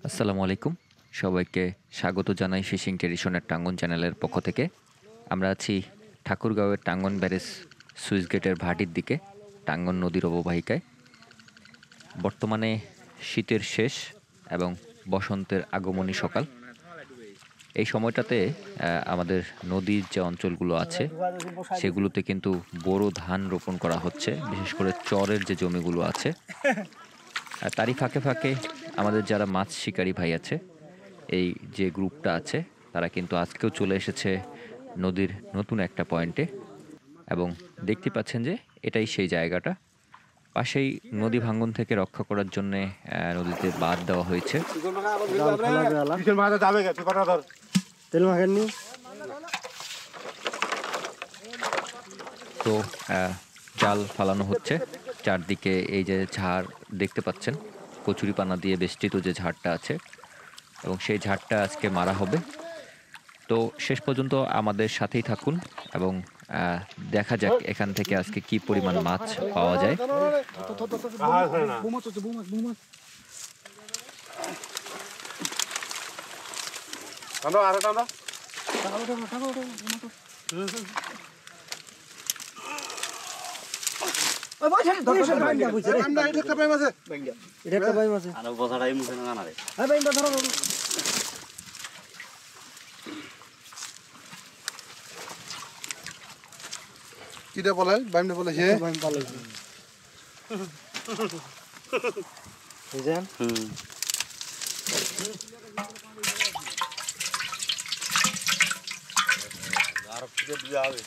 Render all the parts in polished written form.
আসসালামু আলাইকুম। সবাইকে স্বাগত জানাই ফিশিং ট্রেডিশনের টাঙ্গন চ্যানেলের পক্ষ থেকে। আমরা আছি ঠাকুরগাঁওয়ের টাঙ্গন ব্যারেজ সুইচ গেটের ভাটির দিকে, টাঙ্গন নদীর অববাহিকায়। বর্তমানে শীতের শেষ এবং বসন্তের আগমনী সকাল। এই সময়টাতে আমাদের নদীর যে অঞ্চলগুলো আছে সেগুলোতে কিন্তু বোরো ধান রোপণ করা হচ্ছে, বিশেষ করে চরের যে জমিগুলো আছে। আর তারই ফাঁকে ফাঁকে আমাদের যারা মাছ শিকারী ভাই আছে, এই যে গ্রুপটা আছে, তারা কিন্তু আজকেও চলে এসেছে নদীর নতুন একটা পয়েন্টে। এবং দেখতে পাচ্ছেন যে এটাই সেই জায়গাটা। পাশেই নদী ভাঙ্গন থেকে রক্ষা করার জন্যে নদীতে বাঁধ দেওয়া হয়েছে। তো জাল ফালানো হচ্ছে। চারদিকে এই যে ঝাড় দেখতে পাচ্ছেন, কচুরিপানা দিয়ে বেষ্টিত যে ঝাড়টা আছে, এবং সেই ঝাড়টা আজকে মারা হবে। তো শেষ পর্যন্ত আমাদের সাথেই থাকুন এবং দেখা যাক এখান থেকে আজকে কি পরিমাণ মাছ পাওয়া যায়। কিটা বলে বাইমটা বলে সে বাইম পালে বুঝেন আর কিটা দিয়া হবে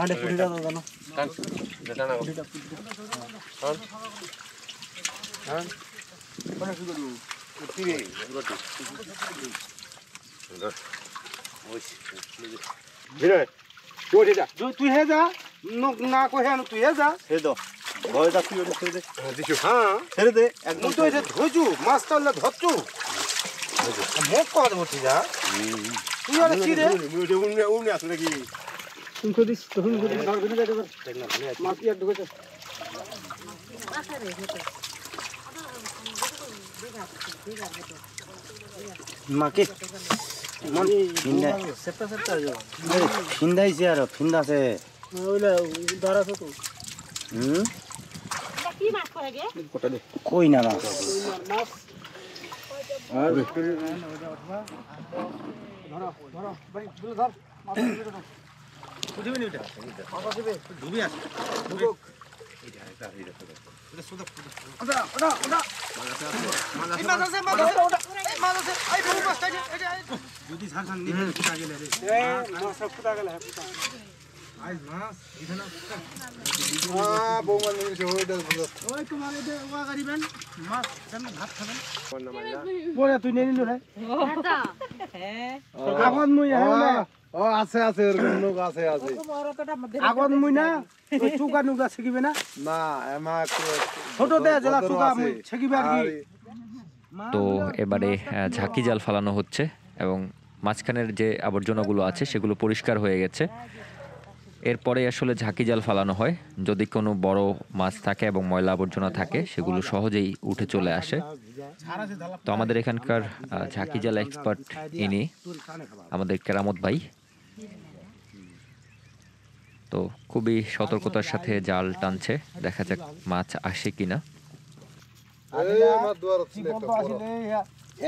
আরে পুরিটা দাও জানো কান যেটা না পুরিটা হ্যাঁ কোন শুরু করব উঠিরে রটি ওই ধীরে তুই যা তুই হে যা না কহে তুই হে যা হে দো ভয় যা তুই ছেড়ে দে দিছু হ্যাঁ ছেড়ে দে একদম তো এটা ধইছু মাছ তাহলে ধরছু মুখ কর বসি যা তুই আর কি রে উনি আসলে কি তুমি কো দিস তখন কো দিস ধর দিনে যাইতে পার মাছ কি আর ঢুকেছে মাকে মন ফিন্দা সেটা সেটা যাও ফিন্দাইছে আর ফিন্দাছে ওইলা ধরাছ তো কি মাছ করে গে কোটা দে কই না মাছ আর ধরো ধরো ভাই ধর মাছ ধরো বুঝিবি নি এটা মাছ আসবে ডুবি আছে ডুবুক এটা এটা এটা সুদা ওটা ওটা ওটা মাছ আছে মাছ আছে ওটা মাছ আছে এই বড় মাছটা এই যদি ঝাড় ঝাড় নিয়ে ফুটা গেলে রে মাছ সব ফুটা গেলে ফুটা আইজ মাছ এখানে বৌমা নিয়ে হয়ে দে ওই তোমার এতে ওয়া করিবেন মাছ কেমন ভাত খাবেন বলে তুই নিয়ে নিল রে হ্যাঁ আগন মুই হ্যাঁ ও আছে আছে এরকম লোক আছে আছে আগন মুই না ওই চুকা নুকা ছেকিবে না না এমা ছোট দে জেলা চুকা মুই ছেকিবে আর কি। তো এবারে ঝাঁকি জাল ফালানো হচ্ছে এবং মাঝখানের যে আবর্জনাগুলো আছে সেগুলো পরিষ্কার হয়ে গেছে। এরপরে আসলে ঝাঁকি জাল ফালানো হয়। যদি কোনো বড় মাছ থাকে এবং ময়লা আবর্জনা থাকে সেগুলো সহজেই উঠে চলে আসে। তো আমাদের এখানকার ঝাঁকি জাল এক্সপার্ট ইনি আমাদের কেরামত ভাই। তো খুবই সতর্কতার সাথে জাল টানছে, দেখা যাক মাছ আসে কিনা।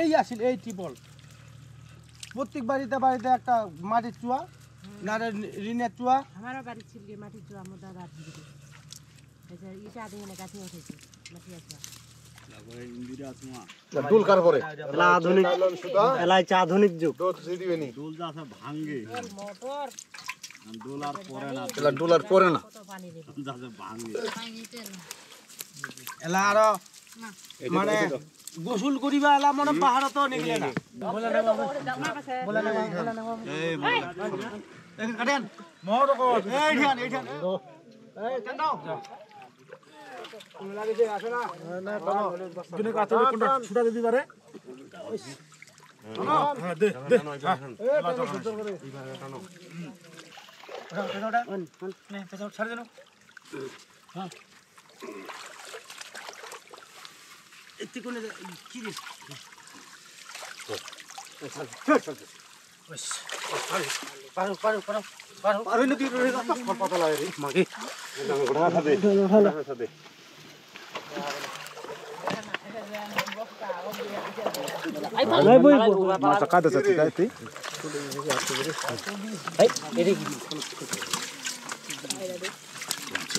এই আসিল এই টিপল প্রত্যেক বাড়িতে বাড়িতে একটা মাটির চুয়া না ঋণের চুয়া আমারও বাড়ি ছিল মাটির চুয়া আমার দাদা ছিল এটা আগে না গাছে উঠেছে মাটি আছে ডুল কার পরে এলা আধুনিক এলা আধুনিক যুগ ডোল দিবে নি ডোল যা আছে ভাঙে মোটর ডলার পরে না এলা ডলার পরে না যা যা ভাঙে এলা আর মানে গোসল করিবা এলা মনে পাহাড় তো নিকলে না বলে না বলে না এই এই কাটেন মোর কো এই ধ্যান এই কেন দাও লাগে যে আসে না না বাবা তুমি কাছে কোনটা ছুটা দিতে পারে হ্যাঁ দে দে এই টানো সুন্দর করে এইভাবে টানো ওটা নে পেছাও ছাড় দেন হ্যাঁ এতে কোনে কি রে পার হইলে তুই রয়ে যা পাতা লাগে রে মাগে ওঠা খাবে খাবে মাছ কাটে যাচ্ছে তাইতে এই এদিকে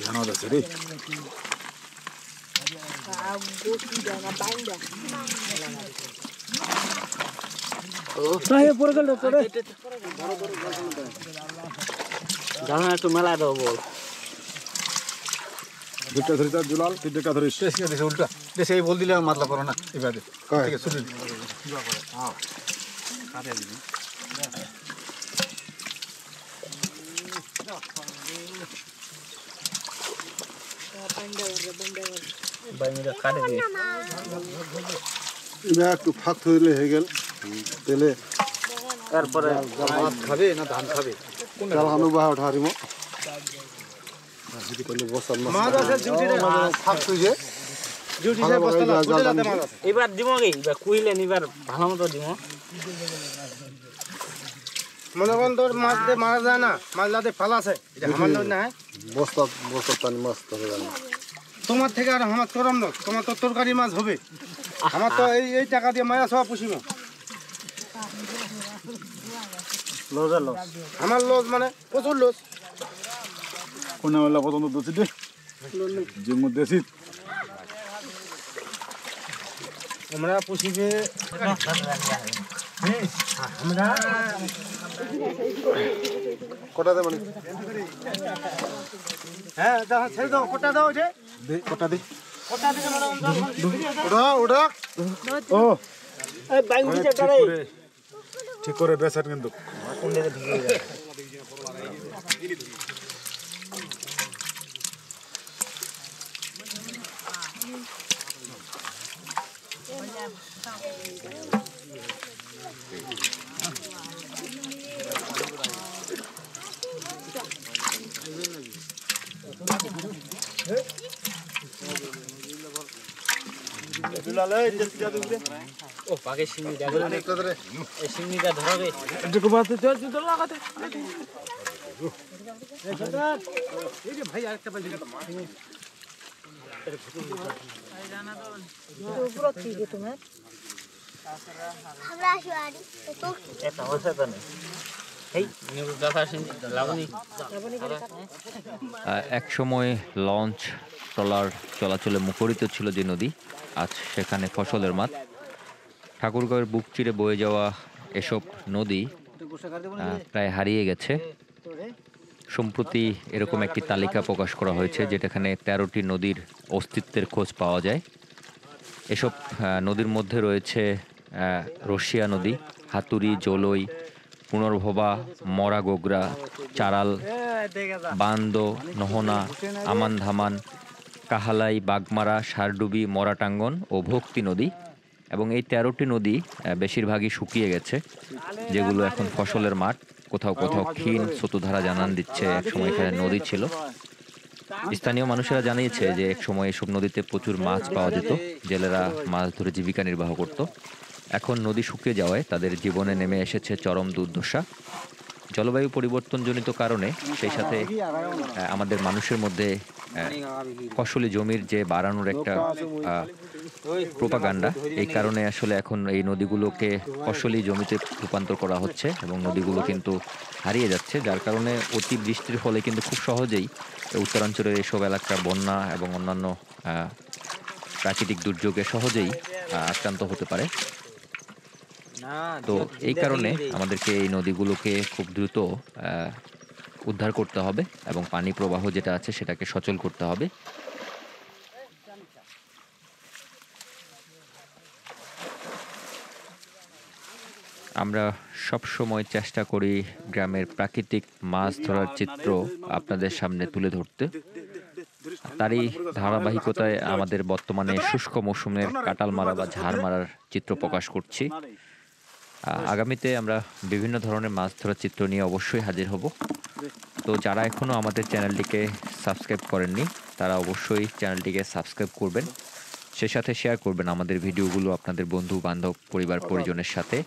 জানা যাচ্ছে রে মেলা দেবো বল দুটা ধরে তার জুলাল তিনটা ধরে শেষ করে দিছে উল্টা দেশে এই বল দিলে মাতলা করো না এবারে ঠিক আছে শুনুন হ্যাঁ কাটে দিবি বাইরে কাটে দিই এটা একটু ফাঁক হইলে হয়ে গেল তেলে তারপরে ভাত খাবে না ধান খাবে চাল হানু বাহা উঠা হারিম যদি করলে বসার মাছ আছে ডিউটি রে ফাঁক তুইছে ডিউটি সাহেব বসলা ফুটেলাতে মাছ আছে এবার দিব কি এবার কুইলে নিবার ভালো মতো দিব মনে করেন তোর মাছ দিয়ে মারা যায় না মাছ লাতে ফাল আছে এটা আমার নয় না বস্তা বস্তা পানি মাছ ধরে গেল তোমার থেকে আর আমার চরম লোক তোমার তো তরকারি মাছ হবে আমার তো এই টাকা দিয়ে মায়া সব পুষিব আমার লস মানে প্রচুর লস কোন বেলা পর্যন্ত দোষী দে যে মধ্যে শীত আমরা পুষিবে আমরা কটা দে মানে হ্যাঁ দাও ছেড়ে দাও কটা দাও যে দে কটা দে কটা দে ওড়া ওড়া ও এই বাইং দিতে পারে ঠিক করে বেসার কিন্তু কোনটা ঢুকে যায় ও পাকে সিংড়িটা ধরে এই সিংড়িটা ধরবে এটুকু বাতে চল তো লাগাতে এই যে ভাই আরেকটা বাজি এটা হচ্ছে তো না এই নিউ দাদা সিংড়ি লাগুনি এক সময় লঞ্চ ট্রলার চলাচলে মুখরিত ছিল যে নদী, আজ সেখানে ফসলের মাঠ। ঠাকুরগাঁওয়ের বুক চিরে বয়ে যাওয়া এসব নদী প্রায় হারিয়ে গেছে। সম্প্রতি এরকম একটি তালিকা প্রকাশ করা হয়েছে যেটাখানে 13টি নদীর অস্তিত্বের খোঁজ পাওয়া যায়। এসব নদীর মধ্যে রয়েছে রশিয়া নদী, হাতুড়ি, জলই, পুনর্ভবা, মরা গোগরা, চারাল, বান্দো, নহনা, আমান ধামান, কাহালাই, বাগমারা, সারডুবি, মরাটাঙ্গন ও ভক্তি নদী। এবং এই 13টি নদী বেশিরভাগই শুকিয়ে গেছে, যেগুলো এখন ফসলের মাঠ। কোথাও কোথাও ক্ষীণ স্রোতধারা জানান দিচ্ছে একসময় এখানে নদী ছিল। স্থানীয় মানুষেরা জানিয়েছে যে একসময় এসব নদীতে প্রচুর মাছ পাওয়া যেত, জেলেরা মাছ ধরে জীবিকা নির্বাহ করত। এখন নদী শুকিয়ে যাওয়ায় তাদের জীবনে নেমে এসেছে চরম দুর্দশা। জলবায়ু পরিবর্তনজনিত কারণে, সেই সাথে আমাদের মানুষের মধ্যে ফসলি জমির যে বাড়ানোর একটা প্রোপাগান্ডা, এই কারণে আসলে এখন এই নদীগুলোকে ফসলি জমিতে রূপান্তর করা হচ্ছে এবং নদীগুলো কিন্তু হারিয়ে যাচ্ছে, যার কারণে অতিবৃষ্টির ফলে কিন্তু খুব সহজেই উত্তরাঞ্চলের এসব এলাকা বন্যা এবং অন্যান্য প্রাকৃতিক দুর্যোগে সহজেই আক্রান্ত হতে পারে। তো এই কারণে আমাদেরকে এই নদীগুলোকে খুব দ্রুত উদ্ধার করতে হবে এবং পানি প্রবাহ যেটা আছে সেটাকে সচল করতে হবে। আমরা সব সময় চেষ্টা করি গ্রামের প্রাকৃতিক মাছ ধরার চিত্র আপনাদের সামনে তুলে ধরতে। তারই ধারাবাহিকতায় আমাদের বর্তমানে শুষ্ক মৌসুমের কাঁটাল মারা বা ঝাড় মারার চিত্র প্রকাশ করছি। আগামীতে আমরা বিভিন্ন ধরনের মাছ ধরার চিত্র নিয়ে অবশ্যই হাজির হব। তো যারা এখনও আমাদের চ্যানেলটিকে সাবস্ক্রাইব করেননি তারা অবশ্যই চ্যানেলটিকে সাবস্ক্রাইব করবেন, সে সাথে শেয়ার করবেন আমাদের ভিডিওগুলো আপনাদের বন্ধু বান্ধব পরিবার পরিজনের সাথে।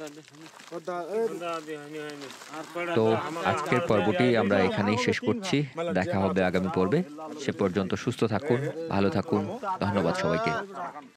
তো আজকের পর্বটি আমরা এখানেই শেষ করছি, দেখা হবে আগামী পর্বে। সে পর্যন্ত সুস্থ থাকুন, ভালো থাকুন, ধন্যবাদ সবাইকে।